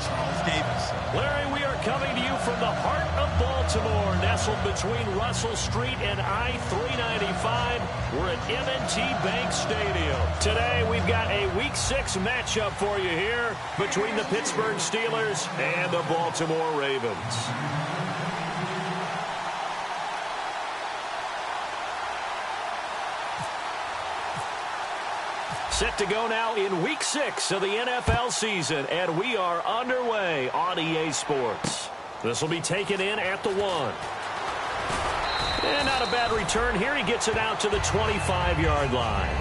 Charles Davis. Larry, we are coming to you from the heart of Baltimore, nestled between Russell Street and I-395. We're at M&T Bank Stadium. Today, we've got a Week 6 matchup for you here between the Pittsburgh Steelers and the Baltimore Ravens. Set to go now in Week 6 of the NFL season, and we are underway on EA Sports. This will be taken in at the 1. And not a bad return here. He gets it out to the 25-yard line.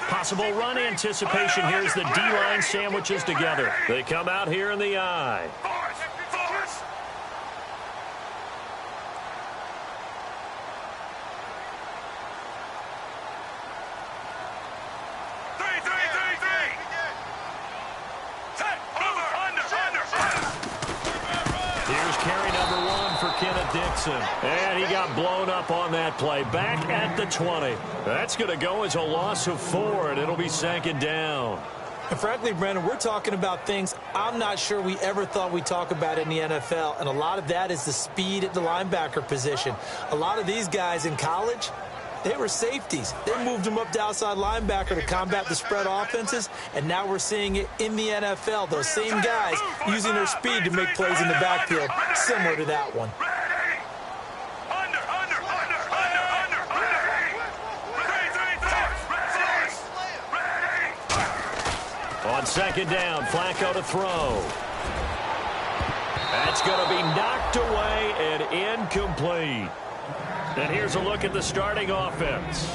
Possible run anticipation here as the D-line sandwiches together. They come out here in the I. Here's carry number 1 for Kenneth Dixon. And he got blown up on that play. Back at the 20. That's going to go as a loss of 4, and it'll be 2nd down. And frankly, Brandon, we're talking about things I'm not sure we ever thought we'd talk about in the NFL, and a lot of that is the speed at the linebacker position. A lot of these guys in college, they were safeties. They moved them up to outside linebacker to combat the spread offenses, and now we're seeing it in the NFL. Those same guys using their speed to make plays in the backfield, similar to that one. On 2nd down, Flacco to throw. That's going to be knocked away and incomplete. And here's a look at the starting offense.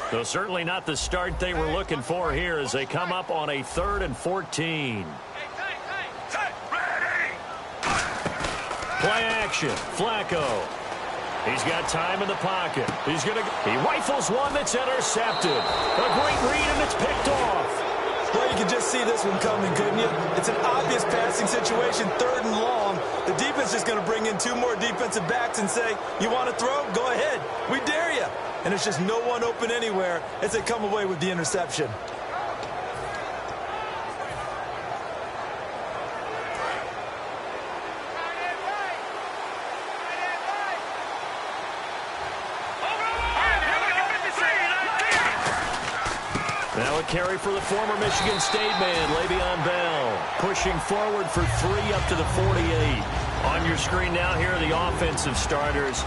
So certainly not the start they were looking for here as they come up on a 3rd and 14. Play action. Flacco. He's got time in the pocket. He rifles one that's intercepted. A great read, and it's picked off. Well, you could just see this one coming, couldn't you? It's an obvious passing situation, 3rd and long. The defense is going to bring in 2 more defensive backs and say, you want to throw? Go ahead. We dare you. And there's just no one open anywhere as they come away with the interception. Now a carry for the former Michigan State man, Le'Veon Bell, pushing forward for 3 up to the 48. On your screen now, here are the offensive starters.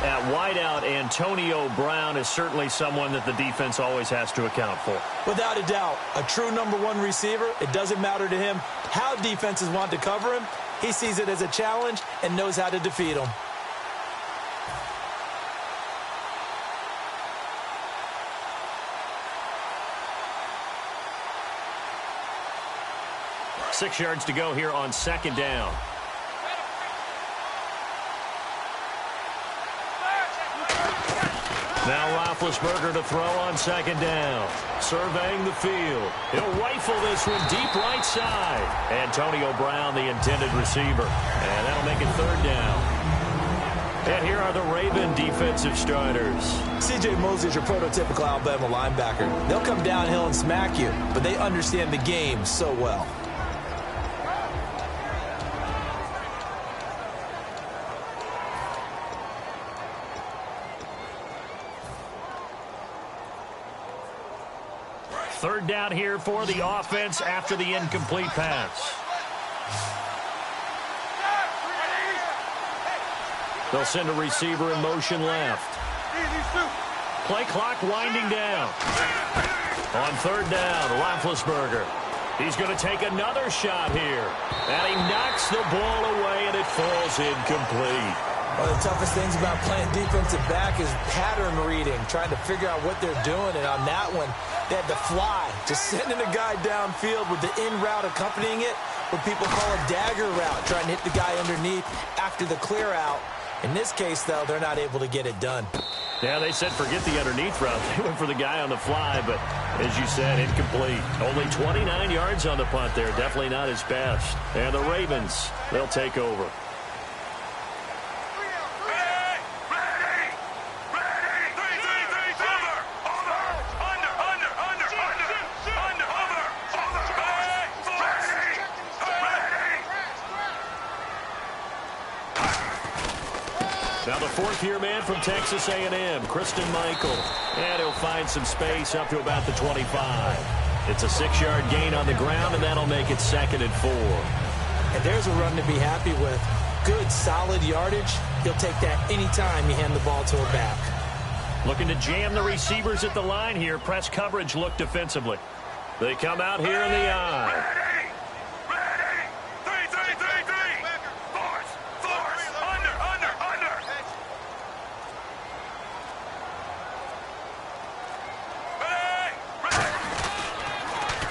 At wideout, Antonio Brown is certainly someone that the defense always has to account for. Without a doubt, a true number 1 receiver. It doesn't matter to him how defenses want to cover him. He sees it as a challenge and knows how to defeat them. Six yards to go here on 2nd down. Now Roethlisberger to throw on second down. Surveying the field. He'll rifle this one deep right side. Antonio Brown, the intended receiver. And that'll make it third down. And here are the Raven defensive starters. C.J. Mosley is your prototypical Alabama linebacker. They'll come downhill and smack you, but they understand the game so well. Third down here for the offense after the incomplete pass. They'll send a receiver in motion left. Play clock winding down. On third down, Roethlisberger. He's going to take another shot here. And he knocks the ball away, and it falls incomplete. One of the toughest things about playing defensive back is pattern reading, trying to figure out what they're doing. And on that one, they had to fly, just sending a guy downfield with the in route accompanying it, what people call a dagger route, trying to hit the guy underneath after the clear out. In this case, though, they're not able to get it done. Yeah, they said forget the underneath route. They went for the guy on the fly, but as you said, incomplete. Only 29 yards on the punt there. Definitely not his best. And the Ravens, they'll take over. Now the fourth-year man from Texas A&M, Christine Michael. And he'll find some space up to about the 25. It's a 6-yard gain on the ground, and that'll make it 2nd and 4. And there's a run to be happy with. Good, solid yardage. He'll take that anytime you hand the ball to a back. Looking to jam the receivers at the line here. Press coverage look defensively. They come out here in the eye.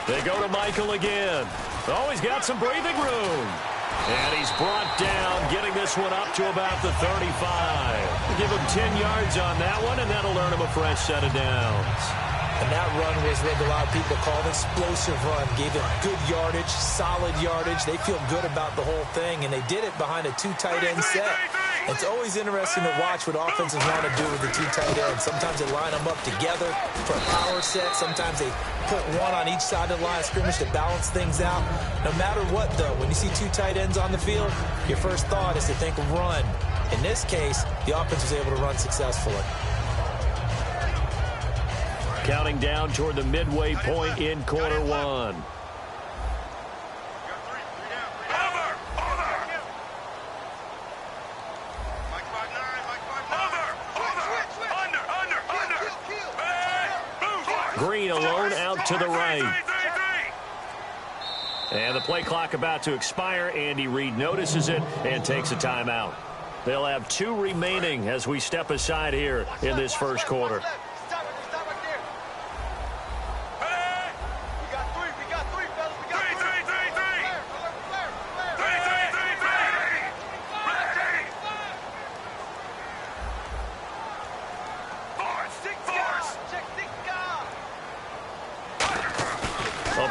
They go to Michael again. Oh, he's got some breathing room. And he's brought down, getting this one up to about the 35. Give him 10 yards on that one, and that'll earn him a fresh set of downs. And that run was what a lot of people call an explosive run. Gave them good yardage, solid yardage. They feel good about the whole thing, and they did it behind a 2 tight end set. It's always interesting to watch what offenses want to do with the 2 tight ends. Sometimes they line them up together for a power set. Sometimes they put one on each side of the line of scrimmage to balance things out. No matter what, though, when you see 2 tight ends on the field, your first thought is to think run. In this case, the offense was able to run successfully. Counting down toward the midway point in quarter one. Green alone out to the right. And the play clock about to expire. Andy Reid notices it and takes a timeout. They'll have 2 remaining as we step aside here in this first quarter.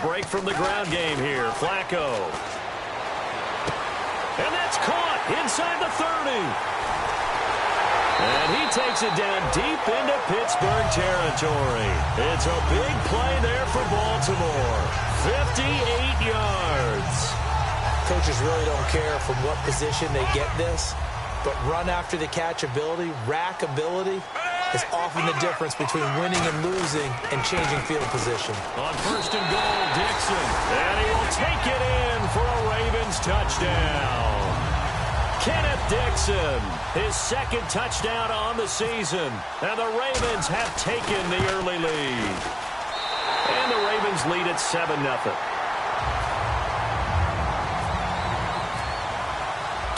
Break from the ground game here. Flacco. And that's caught inside the 30. And he takes it down deep into Pittsburgh territory. It's a big play there for Baltimore. 58 yards. Coaches really don't care from what position they get this, but run after the catch ability, rack ability, is often the difference between winning and losing and changing field position. On first and goal, Dixon. And he will take it in for a Ravens touchdown. Kenneth Dixon, his 2nd touchdown on the season. And the Ravens have taken the early lead. And the Ravens lead at 7-0.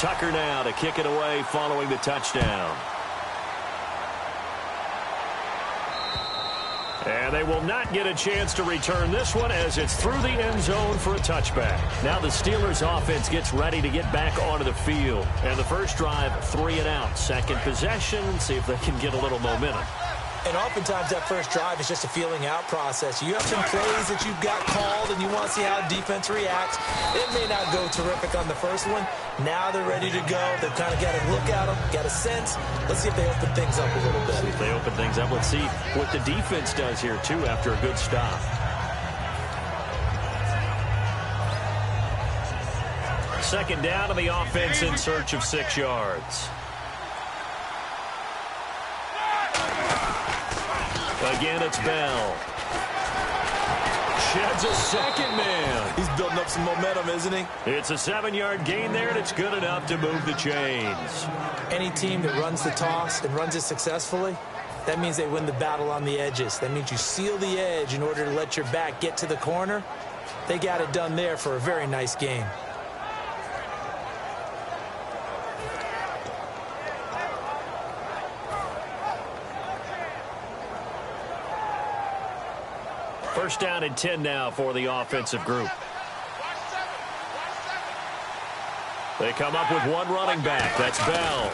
Tucker now to kick it away following the touchdown. And they will not get a chance to return this one as it's through the end zone for a touchback. Now the Steelers offense gets ready to get back onto the field. And the first drive, 3 and out. Second possession, see if they can get a little momentum. And oftentimes that first drive is just a feeling out process. You have some plays that you've got called and you want to see how defense reacts. It may not go terrific on the first one. Now they're ready to go. They've kind of got a look at them, got a sense. Let's see if they open things up a little bit. See if they open things up. Let's see what the defense does here, too, after a good stop. Second down to the offense in search of 6 yards. Again, it's Bell. Sheds a second man. He's building up some momentum, isn't he? It's a 7-yard gain there, and it's good enough to move the chains. Any team that runs the toss and runs it successfully, that means they win the battle on the edges. That means you seal the edge in order to let your back get to the corner. They got it done there for a very nice game. First down and 10 now for the offensive group. They come up with one running back. That's Bell.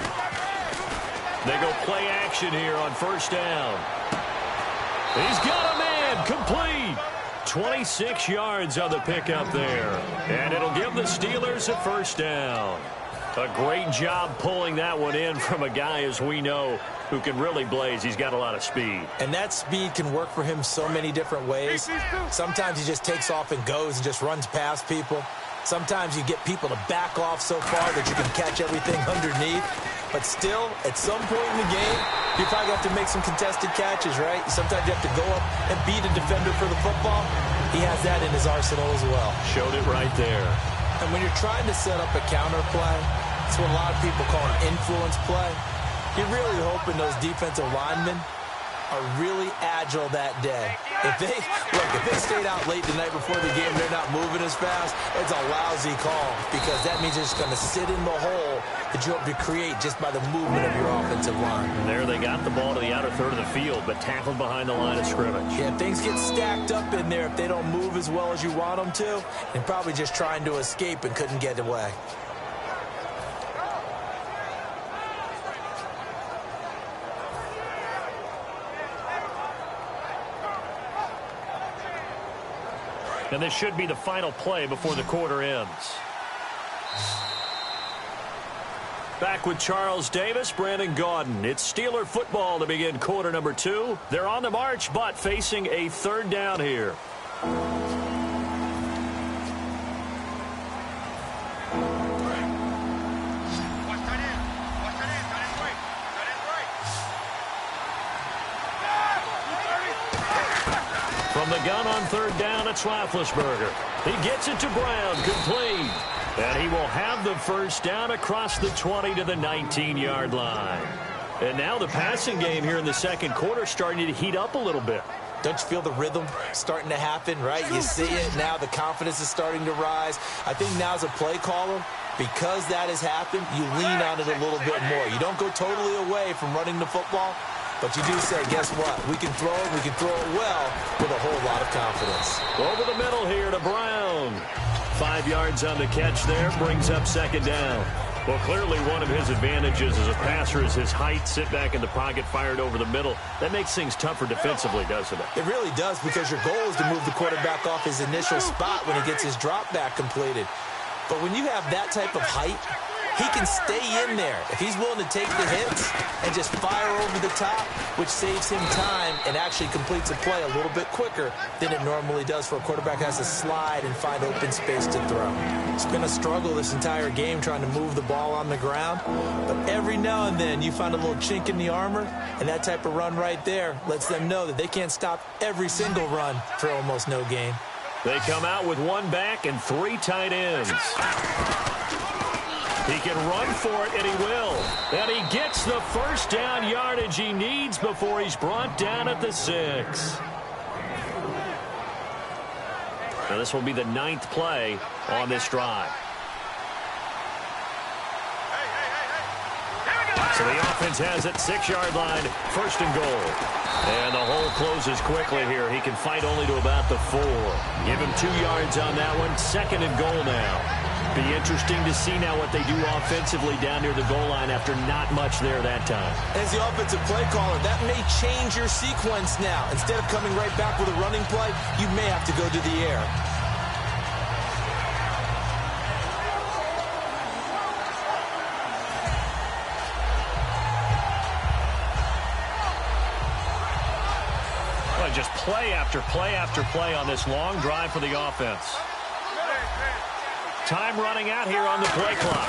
They go play action here on first down. He's got a man. Complete. 26 yards on the pickup there. And it'll give the Steelers a first down. A great job pulling that one in from a guy, as we know, who can really blaze. He's got a lot of speed. And that speed can work for him so many different ways. Sometimes he just takes off and goes and just runs past people. Sometimes you get people to back off so far that you can catch everything underneath. But still, at some point in the game, you probably have to make some contested catches, right? Sometimes you have to go up and beat a defender for the football. He has that in his arsenal as well. Showed it right there. And when you're trying to set up a counter play, it's what a lot of people call an influence play. You're really hoping those defensive linemen are really agile that day. If they stayed out late the night before the game, they're not moving as fast, it's a lousy call because that means it's going to sit in the hole that you hope to create just by the movement of your offensive line. And there they got the ball to the outer third of the field, but tackled behind the line of scrimmage. Yeah, things get stacked up in there if they don't move as well as you want them to, and probably just trying to escape and couldn't get away. And this should be the final play before the quarter ends. Back with Charles Davis, Brandon Gaudin. It's Steeler football to begin quarter number 2. They're on the march, but facing a third down here. From the gun on third down, it's Roethlisberger. He gets it to Brown, complete. And he will have the first down across the 20 to the 19-yard line. And now the passing game here in the second quarter starting to heat up a little bit. Don't you feel the rhythm starting to happen, right? You see it now. The confidence is starting to rise. I think now as a play caller, because that has happened, you lean on it a little bit more. You don't go totally away from running the football, but you do say, guess what? We can throw it. We can throw it well with a whole lot of confidence. Over the middle here to Brown. 5 yards on the catch there, brings up second down. Well, clearly one of his advantages as a passer is his height. Sit back in the pocket, fired over the middle. That makes things tougher defensively, doesn't it? It really does, because your goal is to move the quarterback off his initial spot when he gets his drop back completed. But when you have that type of height, he can stay in there if he's willing to take the hits and just fire over the top, which saves him time and actually completes a play a little bit quicker than it normally does for a quarterback who has to slide and find open space to throw. It's been a struggle this entire game trying to move the ball on the ground, but every now and then you find a little chink in the armor, and that type of run right there lets them know that they can't stop every single run for almost no gain. They come out with one back and 3 tight ends. He can run for it, and he will. And he gets the first down yardage he needs before he's brought down at the 6. Now this will be the 9th play on this drive. So the offense has it, 6-yard line, first and goal. And the hole closes quickly here. He can fight only to about the 4. Give him 2 yards on that one, second and goal now. Be interesting to see now what they do offensively down near the goal line after not much there that time. As the offensive play caller, that may change your sequence now. Instead of coming right back with a running play, you may have to go to the air. Well, just play after play after play on this long drive for the offense. Time running out here on the play clock.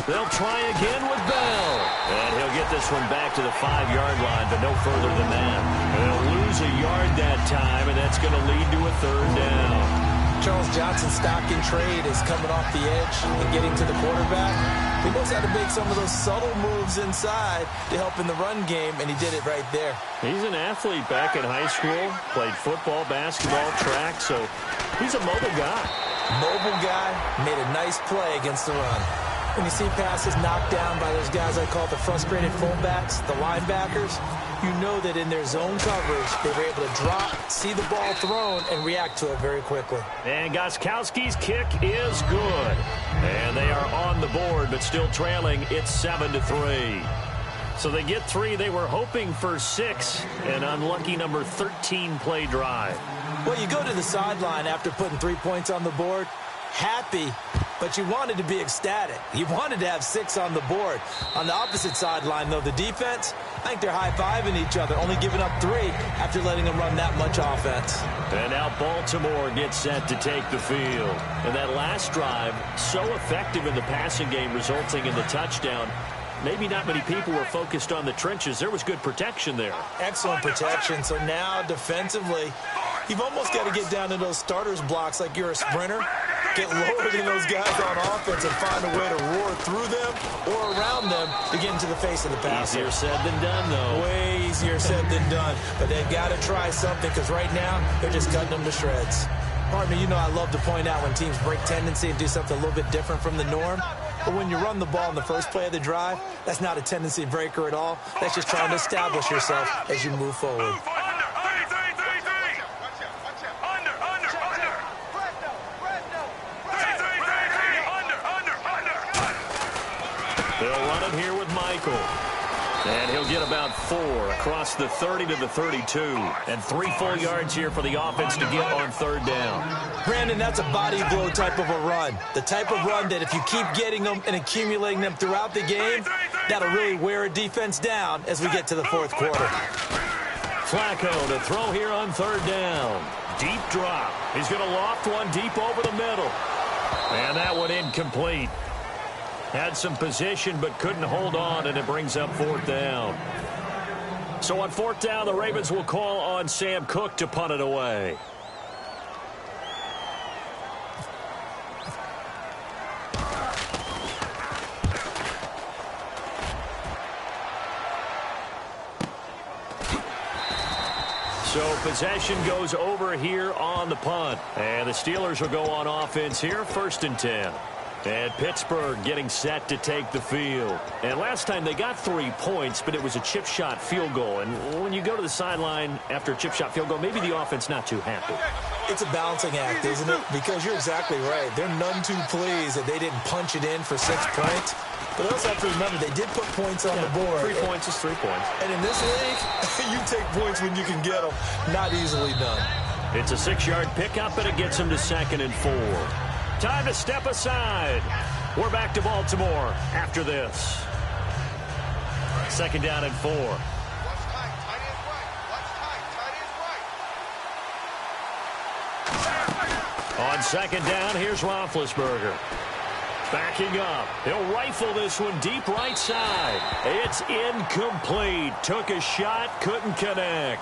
They'll try again with Bell. And he'll get this one back to the 5-yard line, but no further than that. They'll lose a yard that time, and that's going to lead to a 3rd down. Charles Johnson's stock in trade is coming off the edge and getting to the quarterback. He knows how to make some of those subtle moves inside to help in the run game, and he did it right there. He's an athlete back in high school, played football, basketball, track, so he's a mobile guy. Mobile guy, made a nice play against the run. When you see passes knocked down by those guys I call the frustrated fullbacks, the linebackers, you know that in their zone coverage, they were able to drop, see the ball thrown, and react to it very quickly. And Gostkowski's kick is good. And they are on the board, but still trailing. It's 7-3. So they get 3. They were hoping for 6. An unlucky number 13 play drive. Well, you go to the sideline after putting 3 points on the board, happy, but you wanted to be ecstatic. You wanted to have 6 on the board. On the opposite sideline, though, the defense, I think they're high-fiving each other, only giving up 3 after letting them run that much offense. And now Baltimore gets set to take the field. And that last drive, so effective in the passing game, resulting in the touchdown. Maybe not many people were focused on the trenches. There was good protection there. Excellent protection. So now defensively, you've almost got to get down to those starters blocks like you're a sprinter. Get lower than those guys on offense and find a way to roar through them or around them to get into the face of the passer. Easier said than done, though. Way easier said than done. But they've got to try something because right now they're just cutting them to shreds. Partner, you know I love to point out when teams break tendency and do something a little bit different from the norm. But when you run the ball in the first play of the drive, that's not a tendency breaker at all. That's just trying to establish yourself as you move forward. They'll run it here with Michael. And he'll get about 4 across the 30 to the 32. And 3 full yards here for the offense to get on 3rd down. Brandon, that's a body blow type of a run. The type of run that if you keep getting them and accumulating them throughout the game, that'll really wear a defense down as we get to the 4th quarter. Flacco to throw here on 3rd down. Deep drop. He's going to loft one deep over the middle. And that one incomplete. Had some position but couldn't hold on, and it brings up 4th down. So on 4th down, the Ravens will call on Sam Cook to punt it away. So possession goes over here on the punt. And the Steelers will go on offense here, 1st and 10. And Pittsburgh getting set to take the field. And last time they got 3 points, but it was a chip shot field goal. And when you go to the sideline after a chip shot field goal, maybe the offense not too happy. It's a balancing act, isn't it? Because you're exactly right. They're none too pleased that they didn't punch it in for 6 points. But also have to remember, they did put points on the board. 3 points is 3 points. And in this league, you take points when you can get them. Not easily done. It's a 6-yard pickup, and it gets them to 2nd and 4. Time to step aside. We're back to Baltimore after this. 2nd down and 4. On 2nd down, here's Roethlisberger. Backing up. He'll rifle this one deep right side. It's incomplete. Took a shot, couldn't connect.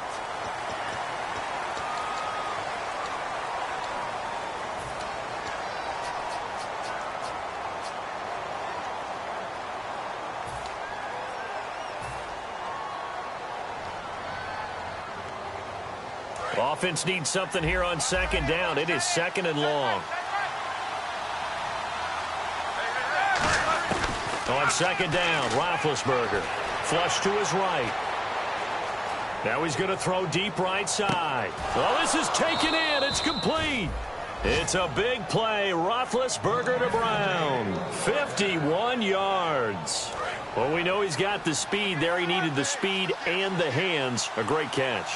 Offense needs something here on 2nd down. It is 2nd and long. On 2nd down, Roethlisberger. Flush to his right. Now he's going to throw deep right side. Well, this is taken in. It's complete. It's a big play. Roethlisberger to Brown. 51 yards. Well, we know he's got the speed there. He needed the speed and the hands. A great catch.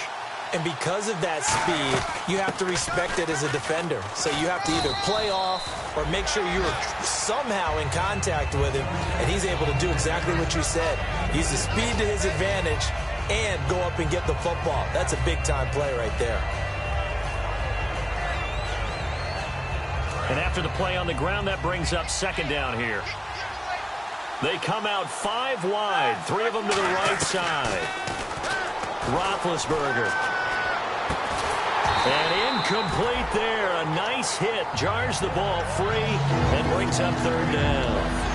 And because of that speed, you have to respect it as a defender. So you have to either play off or make sure you're somehow in contact with him, and he's able to do exactly what you said. Use the speed to his advantage and go up and get the football. That's a big-time play right there. And after the play on the ground, that brings up second down here. They come out 5 wide, 3 of them to the right side. Roethlisberger. And incomplete there. A nice hit. Jars the ball free and brings up third down.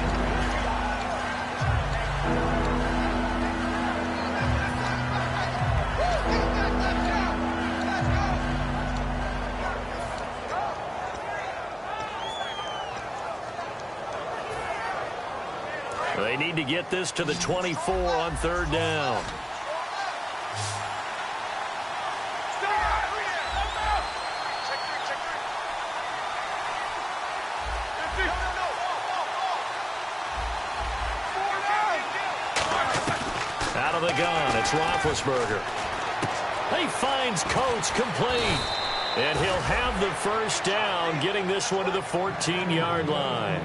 They need to get this to the 24 on third down. Out of the gun, it's Roethlisberger. He finds Coates complete. And he'll have the first down, getting this one to the 14-yard line.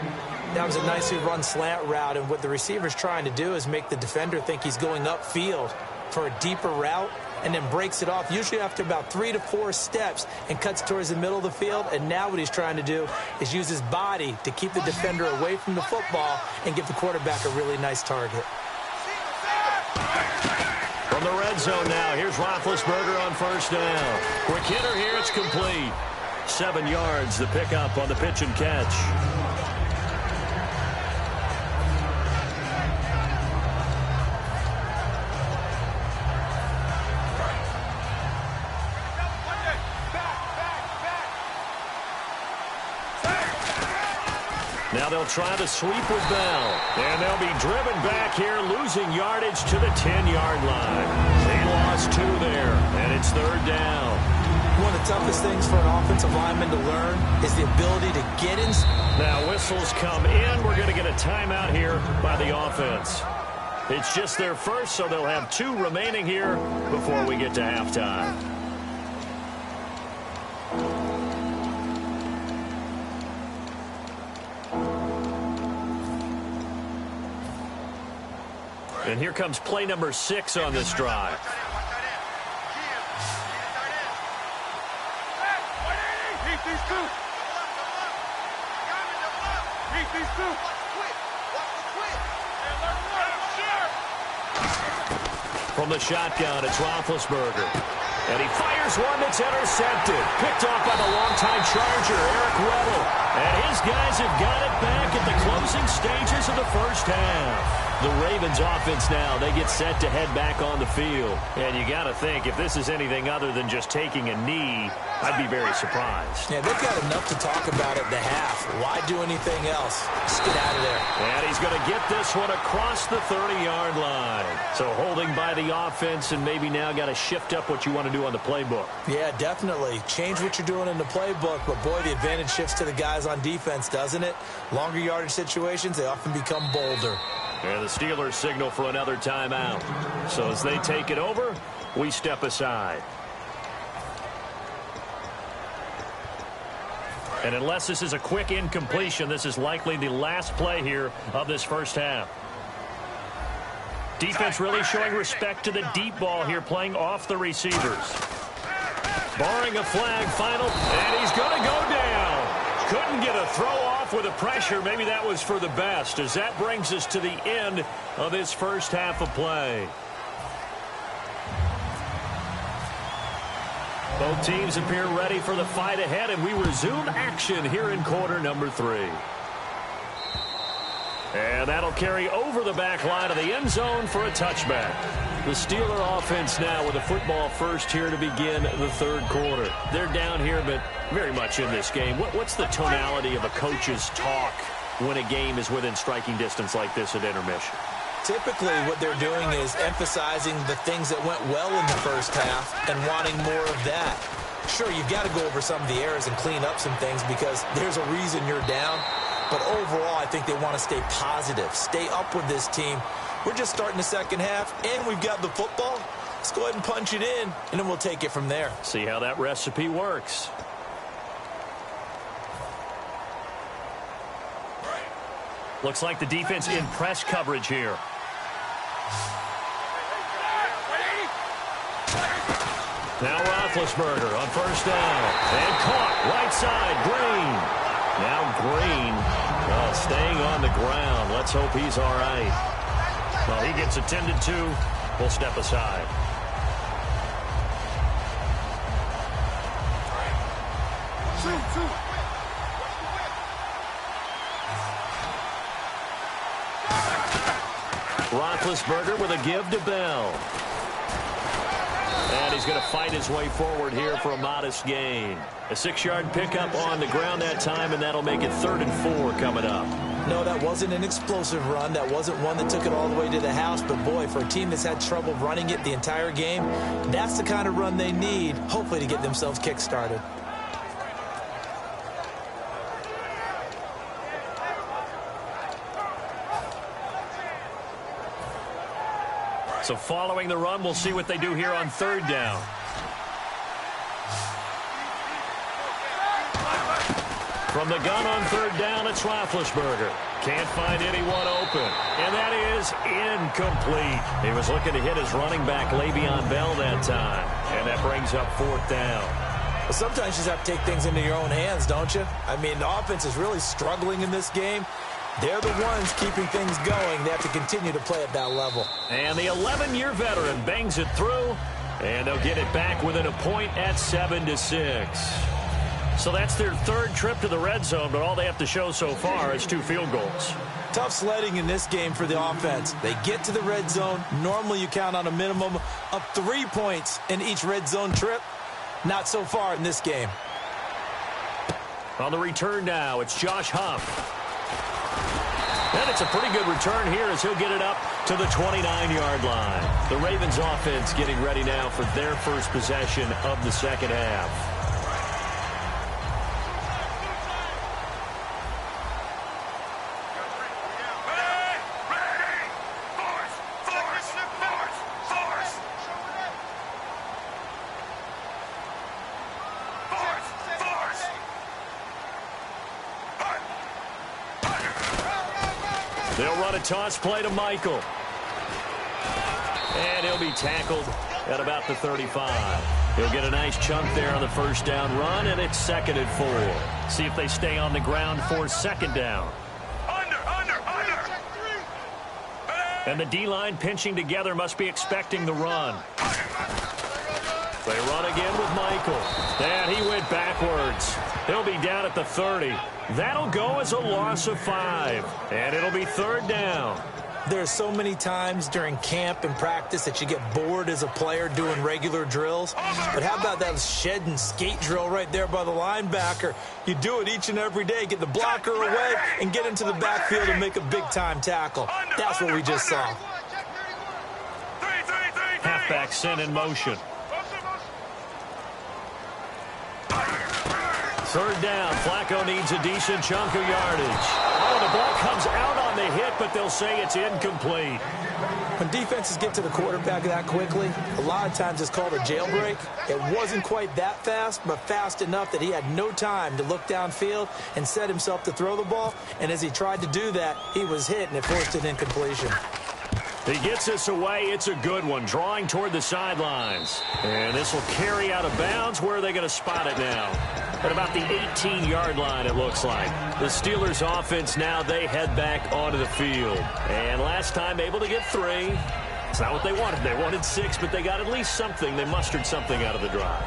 That was a nicely run slant route, and what the receiver's trying to do is make the defender think he's going upfield for a deeper route and then breaks it off, usually after about 3 to 4 steps, and cuts towards the middle of the field. And now what he's trying to do is use his body to keep the defender away from the football and give the quarterback a really nice target. From the red zone now, here's Roethlisberger on first down. Quick hitter here, it's complete. 7 yards, the pickup on the pitch and catch. Now they'll try the sweep with Bell. And they'll be driven back here, losing yardage to the 10-yard line. They lost 2 there, and it's third down. One of the toughest things for an offensive lineman to learn is the ability to get in. Now whistles come in. We're going to get a timeout here by the offense. It's just their first, so they'll have 2 remaining here before we get to halftime. And here comes play number 6 on this drive. From the shotgun, it's Roethlisberger. And he fires one that's intercepted. Picked off by the longtime Charger, Eric Weddle. And his guys have got it back at the closing stages of the first half. The Ravens offense now, they get set to head back on the field. And you got to think, if this is anything other than just taking a knee, I'd be very surprised. Yeah, they've got enough to talk about at the half. Why do anything else? Just get out of there. And he's going to get this one across the 30-yard line. So holding by the offense, and maybe now got to shift up what you want to do on the playbook. Yeah, definitely. Change what you're doing in the playbook, but boy, the advantage shifts to the guys on defense, doesn't it? Longer yardage situations, they often become bolder. And the Steelers signal for another timeout. So as they take it over, we step aside. And unless this is a quick incompletion, this is likely the last play here of this first half. Defense really showing respect to the deep ball here, playing off the receivers. Barring a flag final, and he's going to go down. Couldn't get a throw off with the pressure. Maybe that was for the best, as that brings us to the end of this first half of play. Both teams appear ready for the fight ahead, and we resume action here in quarter number 3. And that'll carry over the back line of the end zone for a touchback. The Steeler offense now with a football first here to begin the third quarter. They're down here, but very much in this game. What's the tonality of a coach's talk when a game is within striking distance like this at intermission? Typically, what they're doing is emphasizing the things that went well in the first half and wanting more of that. Sure, you've got to go over some of the errors and clean up some things because there's a reason you're down. But overall, I think they want to stay positive, stay up with this team. We're just starting the second half, and we've got the football. Let's go ahead and punch it in, and then we'll take it from there. See how that recipe works. Looks like the defense in press coverage here. Now Roethlisberger on first down. And caught right side, Green. Now Green staying on the ground. Let's hope he's all right. Well, he gets attended to. We'll step aside. Roethlisberger with a give to Bell. And he's going to fight his way forward here for a modest gain. A 6-yard pickup on the ground that time, and that'll make it 3rd and 4 coming up. No, that wasn't an explosive run. That wasn't one that took it all the way to the house. But, boy, for a team that's had trouble running it the entire game, that's the kind of run they need, hopefully, to get themselves kick-started. So following the run, we'll see what they do here on 3rd down. From the gun on 3rd down, it's Roethlisberger. Can't find anyone open. And that is incomplete. He was looking to hit his running back, Le'Veon Bell, that time. And that brings up 4th down. Well, sometimes you just have to take things into your own hands, don't you? I mean, the offense is really struggling in this game. They're the ones keeping things going. They have to continue to play at that level. And the 11-year veteran bangs it through, and they'll get it back within a point at 7-6. So that's their 3rd trip to the red zone, but all they have to show so far is 2 field goals. Tough sledding in this game for the offense. They get to the red zone. Normally you count on a minimum of 3 points in each red zone trip. Not so far in this game. On the return now, it's Josh Huff. And it's a pretty good return here as he'll get it up to the 29-yard line. The Ravens offense getting ready now for their first possession of the second half. They'll run a toss play to Michael. And he'll be tackled at about the 35. He'll get a nice chunk there on the first down run, and it's 2nd and 4. See if they stay on the ground for 2nd down. Under. And the D-line pinching together must be expecting the run. They run again with Michael. And he went backwards. He'll be down at the 30. That'll go as a loss of 5. And it'll be 3rd down. There's so many times during camp and practice that you get bored as a player doing regular drills. But how about that shed and skate drill right there by the linebacker? You do it each and every day. Get the blocker away and get into the backfield and make a big-time tackle. That's what we just saw. Halfback sent in motion. 3rd down. Flacco needs a decent chunk of yardage. Oh, the ball comes out on the hit, but they'll say it's incomplete. When defenses get to the quarterback that quickly, a lot of times it's called a jailbreak. It wasn't quite that fast, but fast enough that he had no time to look downfield and set himself to throw the ball. And as he tried to do that, he was hit, and it forced an incompletion. He gets this away. It's a good one, drawing toward the sidelines. And this will carry out of bounds. Where are they going to spot it now? At about the 18-yard line, it looks like. The Steelers' offense now, they head back onto the field. And last time, able to get 3. It's not what they wanted. They wanted 6, but they got at least something. They mustered something out of the drive.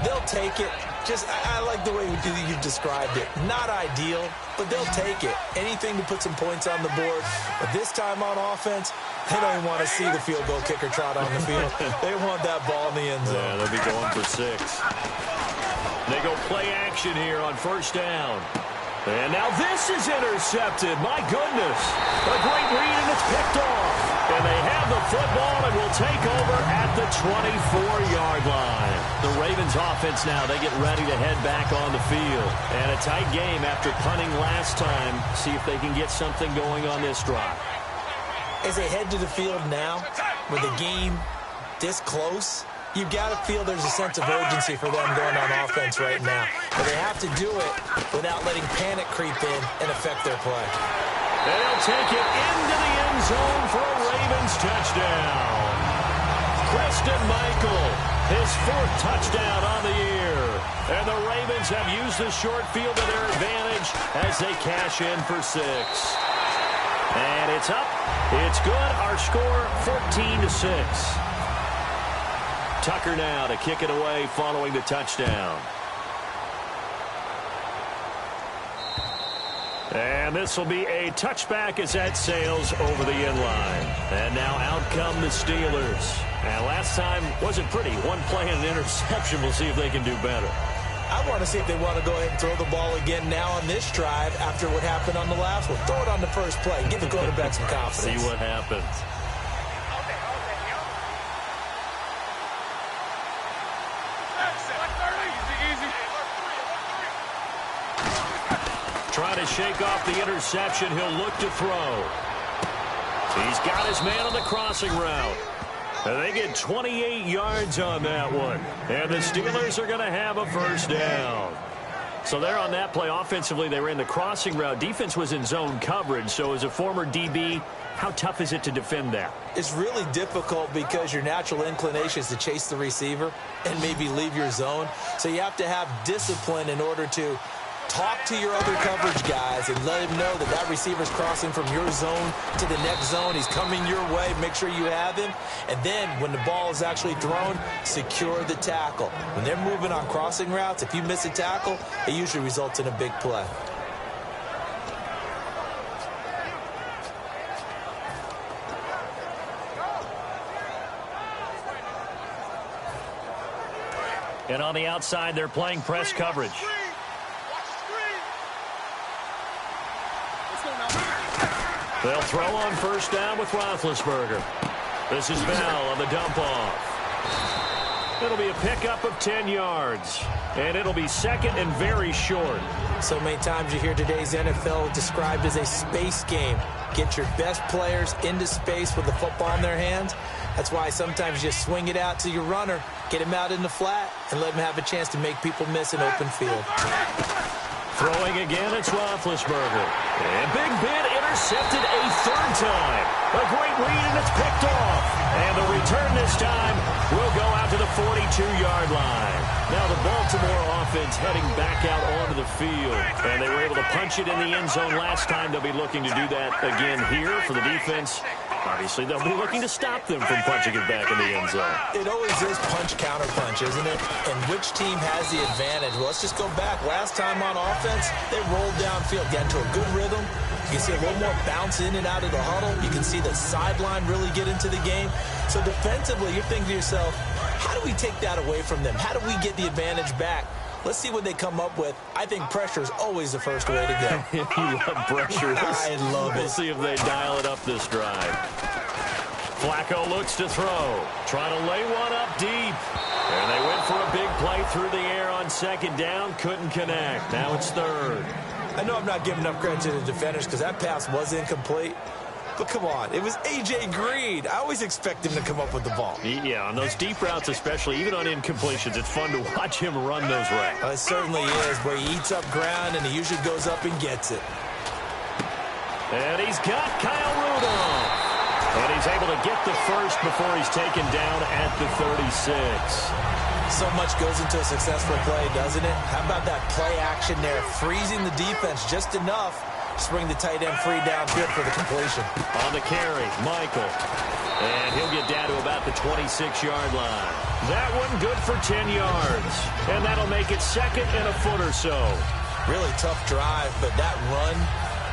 They'll take it. I like the way you described it. Not ideal, but they'll take it. Anything to put some points on the board. But this time on offense, they don't even want to see the field goal kicker trot on the field. They want that ball in the end zone. Yeah, they'll be going for 6. They go play action here on 1st down. And now this is intercepted. My goodness. A great read, and it's picked off. And they have the football and will take over at the 24-yard line. The Ravens offense now, they get ready to head back on the field. And a tight game after punting last time. See if they can get something going on this drive. As they head to the field now, with the game this close, you've got to feel there's a sense of urgency for them going on offense right now. But they have to do it without letting panic creep in and affect their play. They'll take it into the end zone for a Ravens touchdown. Preston Michael, his 4th touchdown on the year. And the Ravens have used the short field to their advantage as they cash in for 6. And it's up. It's good. Our score, 14-6. Tucker now to kick it away following the touchdown. And this will be a touchback as that sails over the end line. And now out come the Steelers. And last time wasn't pretty. One play and an interception. We'll see if they can do better. I want to see if they want to go ahead and throw the ball again now on this drive after what happened on the last one. Throw it on the first play. Give the quarterback some confidence. See what happens. Trying to shake off the interception. He'll look to throw. He's got his man on the crossing route. And they get 28 yards on that one. And the Steelers are going to have a first down. So there on that play, offensively, they ran the crossing route. Defense was in zone coverage. So as a former DB, how tough is it to defend that? It's really difficult because your natural inclination is to chase the receiver and maybe leave your zone. So you have to have discipline in order to talk to your other coverage guys and let him know that that receiver's crossing from your zone to the next zone. He's coming your way. Make sure you have him. And then when the ball is actually thrown, secure the tackle. When they're moving on crossing routes, if you miss a tackle, it usually results in a big play. And on the outside, they're playing press coverage. They'll throw on first down with Roethlisberger. This is Bell on the dump off. It'll be a pickup of 10 yards. And it'll be second and very short. So many times you hear today's NFL described as a space game. Get your best players into space with the football in their hands. That's why sometimes you swing it out to your runner, get him out in the flat, and let him have a chance to make people miss an open field. Throwing again, it's Roethlisberger. And Big Ben intercepted a 3rd time. A great read, and it's picked off. And the return this time will go out to the 42-yard line. Now the Baltimore offense heading back out onto the field. And they were able to punch it in the end zone last time. They'll be looking to do that again here for the defense. Obviously, they'll be looking to stop them from punching it back in the end zone. It always is punch-counter-punch, isn't it? And which team has the advantage? Well, let's just go back. Last time on offense, they rolled downfield, got into a good rhythm. You can see a little more bounce in and out of the huddle. You can see the sideline really get into the game. So defensively, you're thinking to yourself, how do we take that away from them? How do we get the advantage back? Let's see what they come up with. I think pressure is always the first way to go. You love pressure. I love it. We'll see if they dial it up this drive. Flacco looks to throw. Trying to lay one up deep. And they went for a big play through the air on second down. Couldn't connect. Now it's 3rd. I know I'm not giving enough credit to the defenders because that pass was incomplete. But come on, it was A.J. Green. I always expect him to come up with the ball. Yeah, on those deep routes especially, even on incompletions, it's fun to watch him run those routes. It certainly is, where he eats up ground and he usually goes up and gets it. And he's got Kyle Rudolph. And he's able to get the first before he's taken down at the 36. So much goes into a successful play, doesn't it? How about that play action there, freezing the defense just enough to bring the tight end free downfield for the completion. On the carry, Michael. And he'll get down to about the 26-yard line. That one good for 10 yards. And that'll make it second and a foot or so. Really tough drive, but that run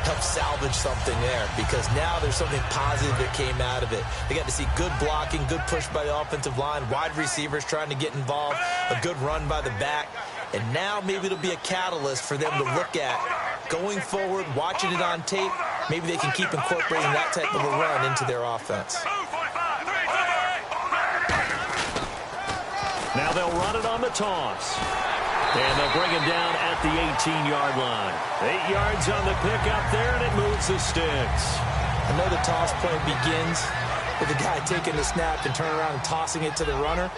helped salvage something there because now there's something positive that came out of it. They got to see good blocking, good push by the offensive line, wide receivers trying to get involved, a good run by the back. And now maybe it'll be a catalyst for them to look at going forward, watching it on tape. maybe they can keep incorporating that type of a run into their offense. Now they'll run it on the toss. And they'll bring him down at the 18-yard line. 8 yards on the pickup there, and it moves the sticks. I know the toss play begins with the guy taking the snap and turning around and tossing it to the runner.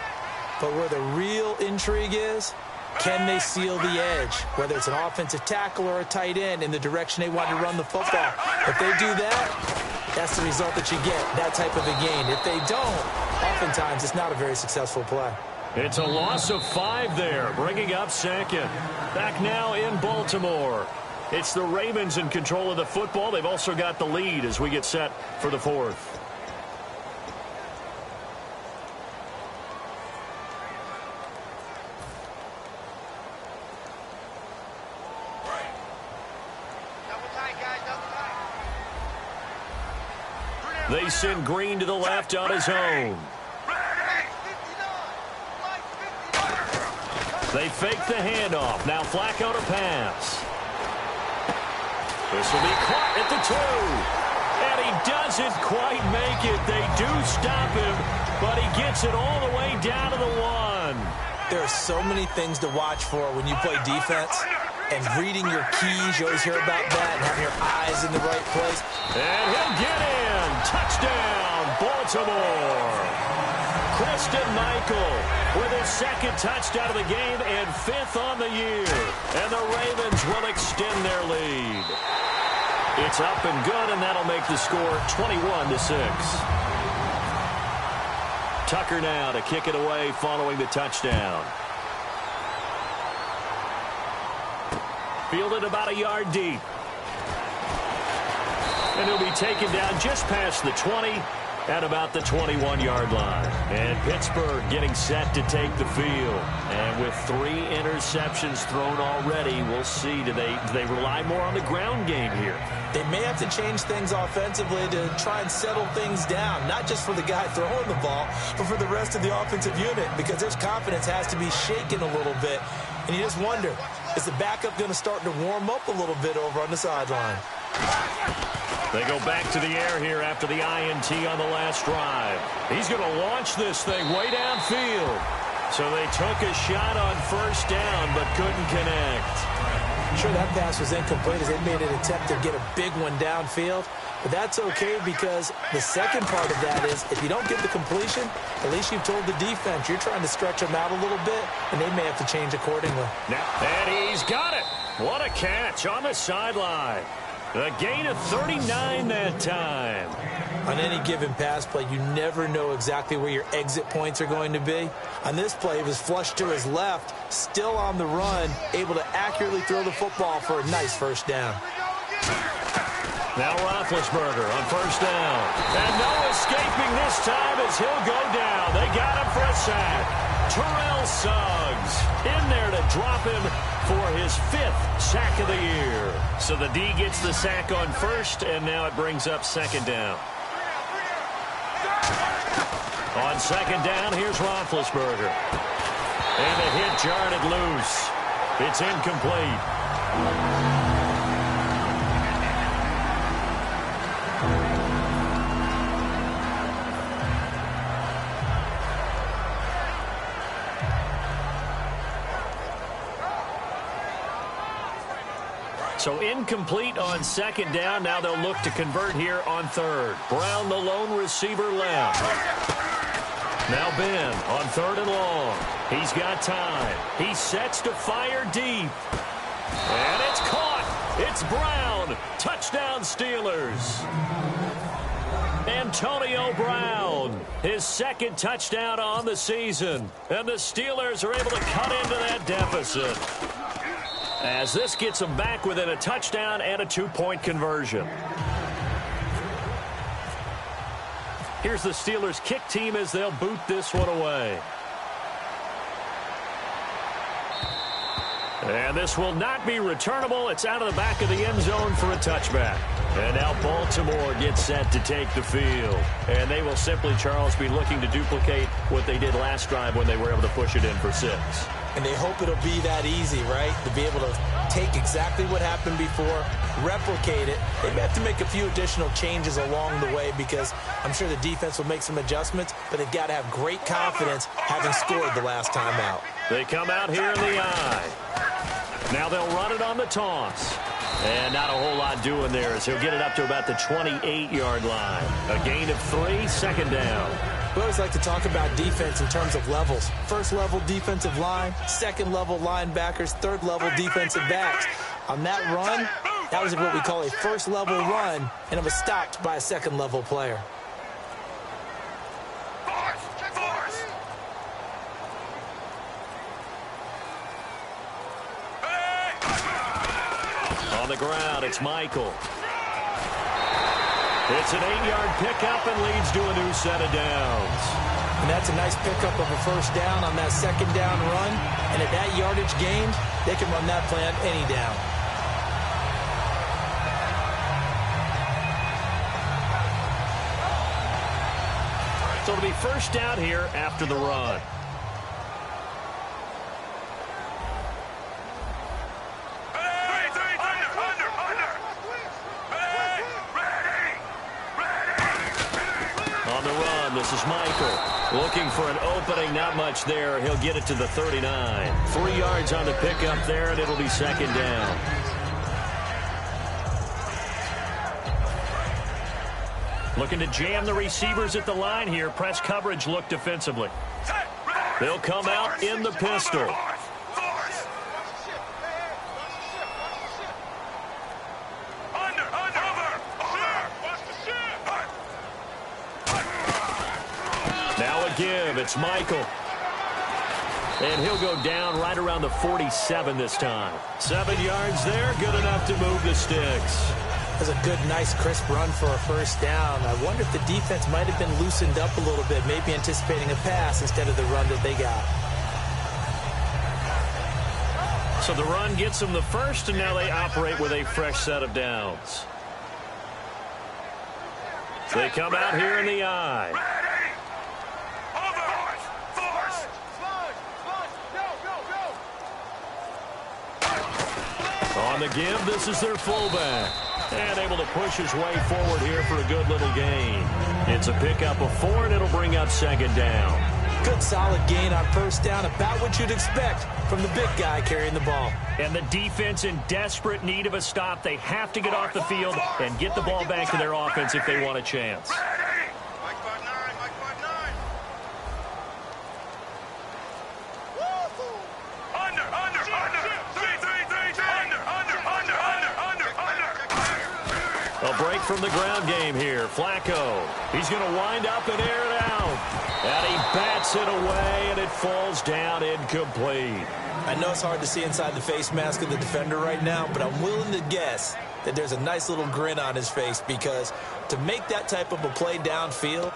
But where the real intrigue is, can they seal the edge, whether it's an offensive tackle or a tight end, in the direction they want to run the football? If they do that, that's the result that you get, that type of a gain. If they don't, oftentimes it's not a very successful play. It's a loss of 5 there, bringing up second. Back now in Baltimore. It's the Ravens in control of the football. They've also got the lead as we get set for the 4th. They send Green to the left on his own. They fake the handoff. Now Flacco to pass. This will be caught at the 2. And he doesn't quite make it. They do stop him, but he gets it all the way down to the 1. There are so many things to watch for when you play defense. And reading your keys, you always hear about that, and having your eyes in the right place. And he'll get in. Touchdown, Baltimore. Christian Michael with his 2nd touchdown of the game and 5th on the year. And the Ravens will extend their lead. It's up and good, and that'll make the score 21-6. Tucker now to kick it away following the touchdown. Fielded about a yard deep. And he'll be taken down just past the 20 at about the 21-yard line. And Pittsburgh getting set to take the field. And with 3 interceptions thrown already, we'll see. Do they rely more on the ground game here? They may have to change things offensively to try and settle things down, not just for the guy throwing the ball, but for the rest of the offensive unit, because their confidence has to be shaken a little bit. And you just wonder, is the backup going to start to warm up a little bit over on the sideline? They go back to the air here after the INT on the last drive. He's going to launch this thing way downfield. So they took a shot on 1st down, but couldn't connect. I'm sure that pass was incomplete as they made an attempt to get a big one downfield. But that's okay, because the second part of that is if you don't get the completion, at least you've told the defense you're trying to stretch them out a little bit, and they may have to change accordingly. And he's got it. What a catch on the sideline. A gain of 39 that time. On any given pass play, you never know exactly where your exit points are going to be. On this play, he was flushed to his left, still on the run, able to accurately throw the football for a nice 1st down. Now Roethlisberger on 1st down. And no escaping this time as he'll go down. They got him for a sack. Terrell Suggs in there to drop him for his 5th sack of the year. So the D gets the sack on 1st, and now it brings up 2nd down. On 2nd down, here's Roethlisberger. And the hit jarred it loose. It's incomplete. So incomplete on 2nd down. Now they'll look to convert here on 3rd. Brown, the lone receiver, left. Now Ben on 3rd and long. He's got time. He sets to fire deep. And it's caught. It's Brown. Touchdown, Steelers. Antonio Brown, his 2nd touchdown on the season. And the Steelers are able to cut into that deficit, as this gets them back within a touchdown and a 2-point conversion. Here's the Steelers kick team as they'll boot this one away. And this will not be returnable. It's out of the back of the end zone for a touchback. And now Baltimore gets set to take the field. And they will simply, Charles, be looking to duplicate what they did last drive when they were able to push it in for 6. And they hope it'll be that easy, right? To be able to take exactly what happened before, replicate it. They may have to make a few additional changes along the way because I'm sure the defense will make some adjustments, but they've got to have great confidence having scored the last time out. They come out here in the eye. Now they'll run it on the toss. And not a whole lot doing there as he'll get it up to about the 28-yard line. A gain of 3, second down. We always like to talk about defense in terms of levels. First level defensive line, second level linebackers, third level defensive backs. On that run, that was what we call a first level run, and it was stopped by a second level player. On the ground, it's Michael. It's an 8-yard pickup and leads to a new set of downs. And that's a nice pickup of a first down on that second down run. And at that yardage gained, they can run that play on any down. So it'll be first down here after the run. This is Michael looking for an opening. Not much there. He'll get it to the 39. 3 yards on the pickup there, and it'll be second down. Looking to jam the receivers at the line here. Press coverage look defensively. They'll come out in the pistol. Give. It's Michael. And he'll go down right around the 47 this time. 7 yards there, good enough to move the sticks. That's a good, nice, crisp run for a first down. I wonder if the defense might have been loosened up a little bit, maybe anticipating a pass instead of the run that they got. So the run gets them the first, and now they operate with a fresh set of downs. They come out here in the eye. On the give, this is their fullback. And able to push his way forward here for a good little gain. It's a pickup of 4, and it'll bring up second down. Good solid gain on first down, about what you'd expect from the big guy carrying the ball. And the defense in desperate need of a stop. They have to get off the field and get the ball back to their offense if they want a chance. A break from the ground game here. Flacco. He's going to wind up and air it out. And he bats it away, and it falls down incomplete. I know it's hard to see inside the face mask of the defender right now, but I'm willing to guess that there's a nice little grin on his face because to make that type of a play downfield,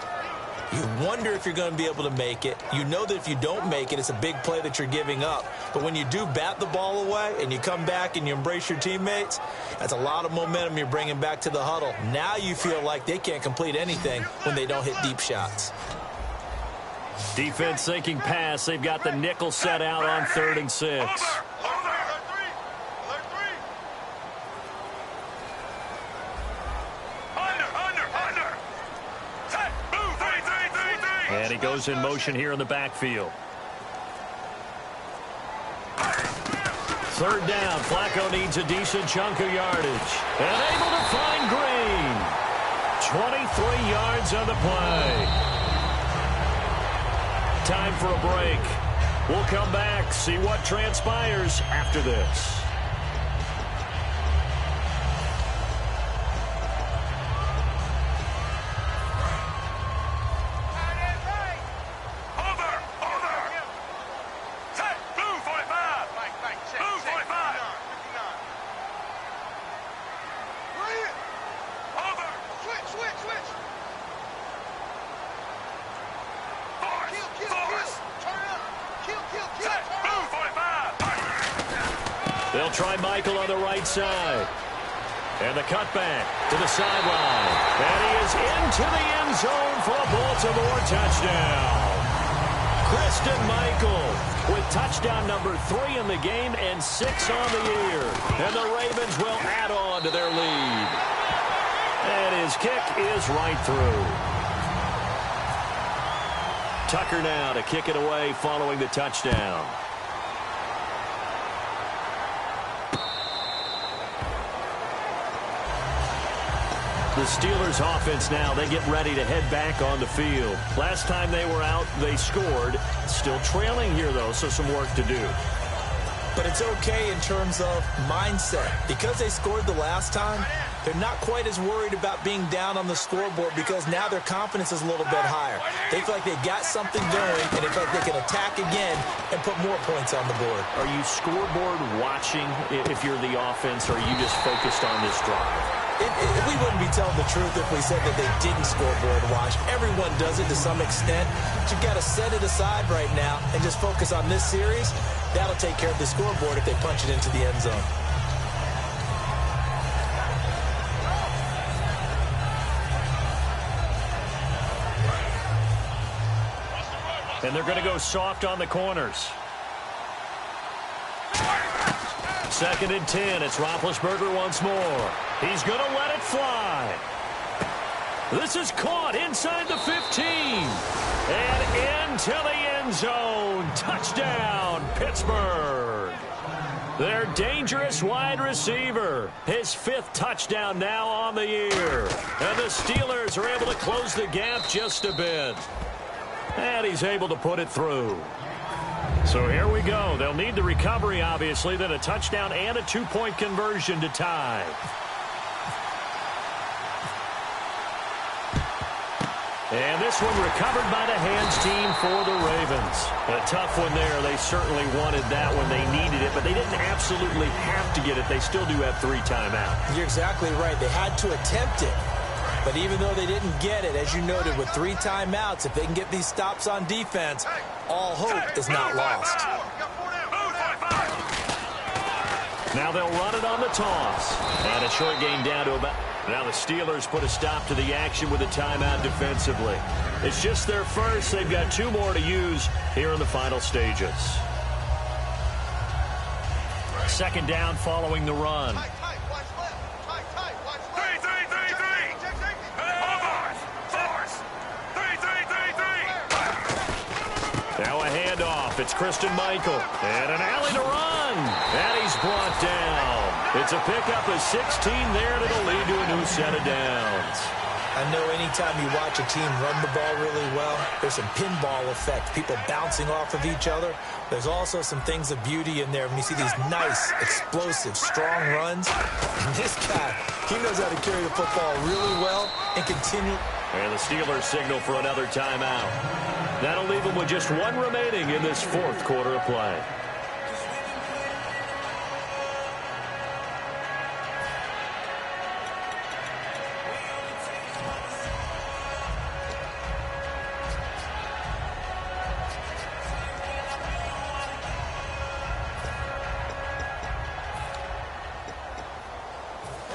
you wonder if you're going to be able to make it. You know that if you don't make it, it's a big play that you're giving up. But when you do bat the ball away and you come back and you embrace your teammates, that's a lot of momentum you're bringing back to the huddle. Now you feel like they can't complete anything when they don't hit deep shots. Defense thinking pass. They've got the nickel set out on 3rd and 6. And he goes in motion here in the backfield. 3rd down. Flacco needs a decent chunk of yardage. And able to find Green. 23 yards on the play. Time for a break. We'll come back, see what transpires after this. They'll try Michael on the right side. And the cutback to the sideline. And he is into the end zone for a Baltimore touchdown. Christian Michael with touchdown number 3 in the game and 6 on the year. And the Ravens will add on to their lead. And his kick is right through. Tucker now to kick it away following the touchdown. The Steelers offense now, they get ready to head back on the field. Last time they were out, they scored. Still trailing here, though, so some work to do. But it's okay in terms of mindset. Because they scored the last time, they're not quite as worried about being down on the scoreboard because now their confidence is a little bit higher. They feel like they've got something going, and they feel like they can attack again and put more points on the board. Are you scoreboard watching if you're the offense, or are you just focused on this drive? We wouldn't be telling the truth if we said that they didn't scoreboard watch. Everyone does it to some extent. But you've got to set it aside right now and just focus on this series. That'll take care of the scoreboard if they punch it into the end zone. And they're going to go soft on the corners. 2nd and 10. It's Roethlisberger once more. He's going to let it fly. This is caught inside the 15. And into the end zone. Touchdown, Pittsburgh. Their dangerous wide receiver. His 5th touchdown now on the year. And the Steelers are able to close the gap just a bit. And he's able to put it through. So here we go. They'll need the recovery, obviously, then a touchdown and a 2-point conversion to tie. And this one recovered by the hands team for the Ravens. A tough one there. They certainly wanted that when they needed it, but they didn't absolutely have to get it. They still do have 3 timeouts. You're exactly right. They had to attempt it. But even though they didn't get it, as you noted, with 3 timeouts, if they can get these stops on defense, all hope is not lost. Now they'll run it on the toss. And a short gain down to about... Now the Steelers put a stop to the action with a timeout defensively. It's just their first. They've got 2 more to use here in the final stages. 2nd down following the run. Now a handoff. It's Christian Michael. And an alley to run. And he's brought down. It's a pickup of 16 there, and it'll lead to a new set of downs. I know anytime you watch a team run the ball really well, there's some pinball effect, people bouncing off of each other. There's also some things of beauty in there when you see these nice, explosive, strong runs. And this guy, he knows how to carry the football really well and continue. And the Steelers signal for another timeout. That'll leave them with just 1 remaining in this 4th quarter of play.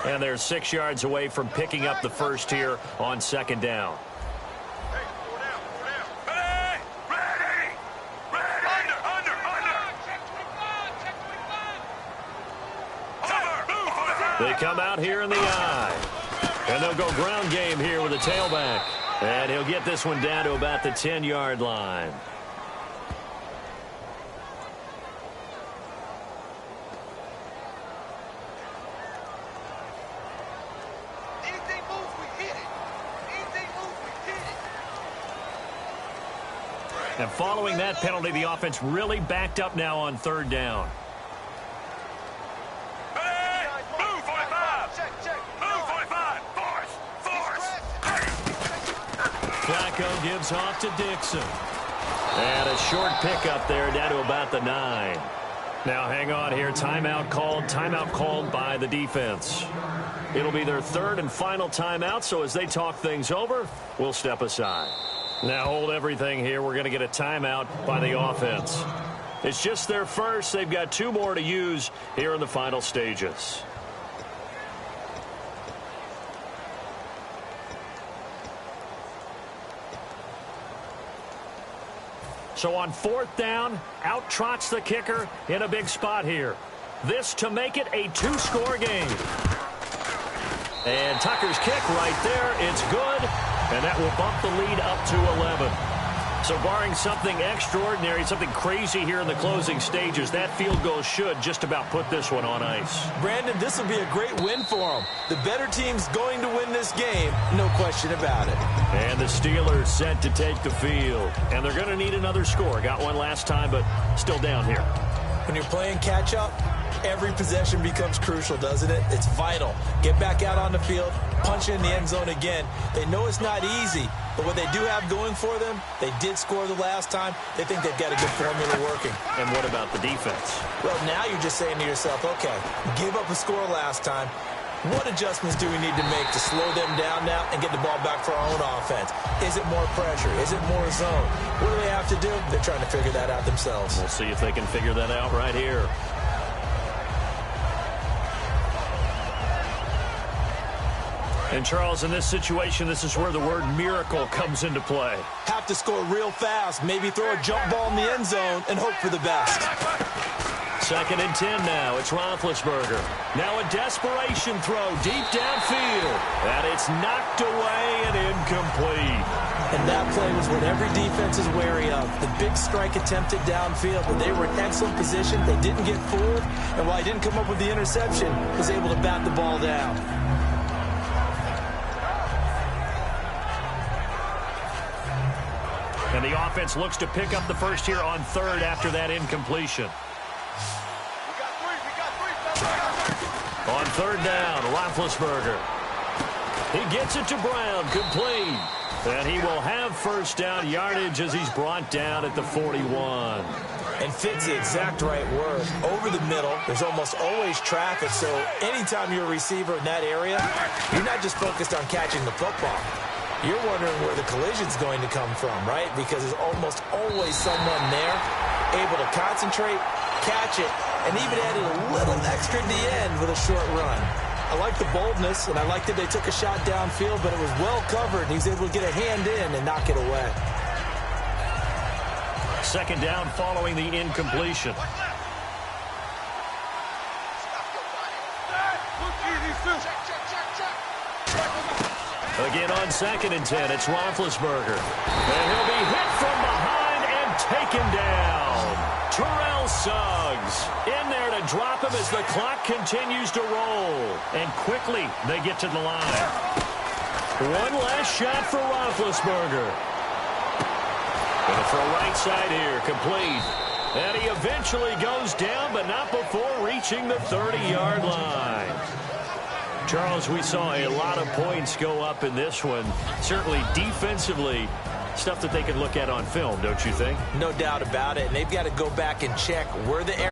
And they're 6 yards away from picking up the first here on 2nd down. They come out here in the eye. And they'll go ground game here with a tailback. And he'll get this one down to about the 10-yard line. And following that penalty, the offense really backed up now on 3rd down. Flacco gives off to Dixon. And a short pickup there down to about the 9. Now hang on here. Timeout called by the defense. It'll be their 3rd and final timeout, so as they talk things over, we'll step aside. Now hold everything here. We're going to get a timeout by the offense. It's just their first. They've got 2 more to use here in the final stages. So on 4th down, out trots the kicker in a big spot here. This to make it a 2-score game. And Tucker's kick right there. It's good. And that will bump the lead up to 11. So barring something extraordinary, something crazy here in the closing stages, that field goal should just about put this one on ice. Brandon, this will be a great win for them. The better team's going to win this game, no question about it. And the Steelers set to take the field. And they're going to need another score. Got one last time, but still down here. When you're playing catch-up, every possession becomes crucial, doesn't it? It's vital. Get back out on the field, punch in the end zone again. They know it's not easy, but what they do have going for them, they did score the last time. They think they've got a good formula working. And what about the defense? Well, now you're just saying to yourself, okay, give up a score last time. What adjustments do we need to make to slow them down now and get the ball back for our own offense? Is it more pressure? Is it more zone? What do they have to do? They're trying to figure that out themselves. We'll see if they can figure that out right here. And, Charles, in this situation, this is where the word miracle comes into play. Have to score real fast, maybe throw a jump ball in the end zone and hope for the best. 2nd and 10 now. It's Roethlisberger. Now a desperation throw deep downfield. And it's knocked away and incomplete. And that play was what every defense is wary of. The big strike attempted downfield, but they were in excellent position. They didn't get fooled. And while he didn't come up with the interception, was able to bat the ball down. And the offense looks to pick up the first here on 3rd after that incompletion. On 3rd down, Roethlisberger. He gets it to Brown, complete. And he will have first down yardage as he's brought down at the 41. And fits the exact right word. Over the middle, there's almost always traffic, so anytime you're a receiver in that area, you're not just focused on catching the football. You're wondering where the collision's going to come from, right? Because there's almost always someone there able to concentrate, catch it, and even added a little extra at the end with a short run. I like the boldness, and I like that they took a shot downfield, but it was well covered, and he was able to get a hand in and knock it away. 2nd down following the incompletion. Again on 2nd and 10, it's Roethlisberger. And he'll be hit from behind and taken down. Terrell Suggs in there to drop him as the clock continues to roll. And quickly they get to the line. One last shot for Roethlisberger. Going to throw right side here, complete. And he eventually goes down, but not before reaching the 30-yard line. Charles, we saw a lot of points go up in this one. Certainly defensively, stuff that they can look at on film, don't you think? No doubt about it. And they've got to go back and check where the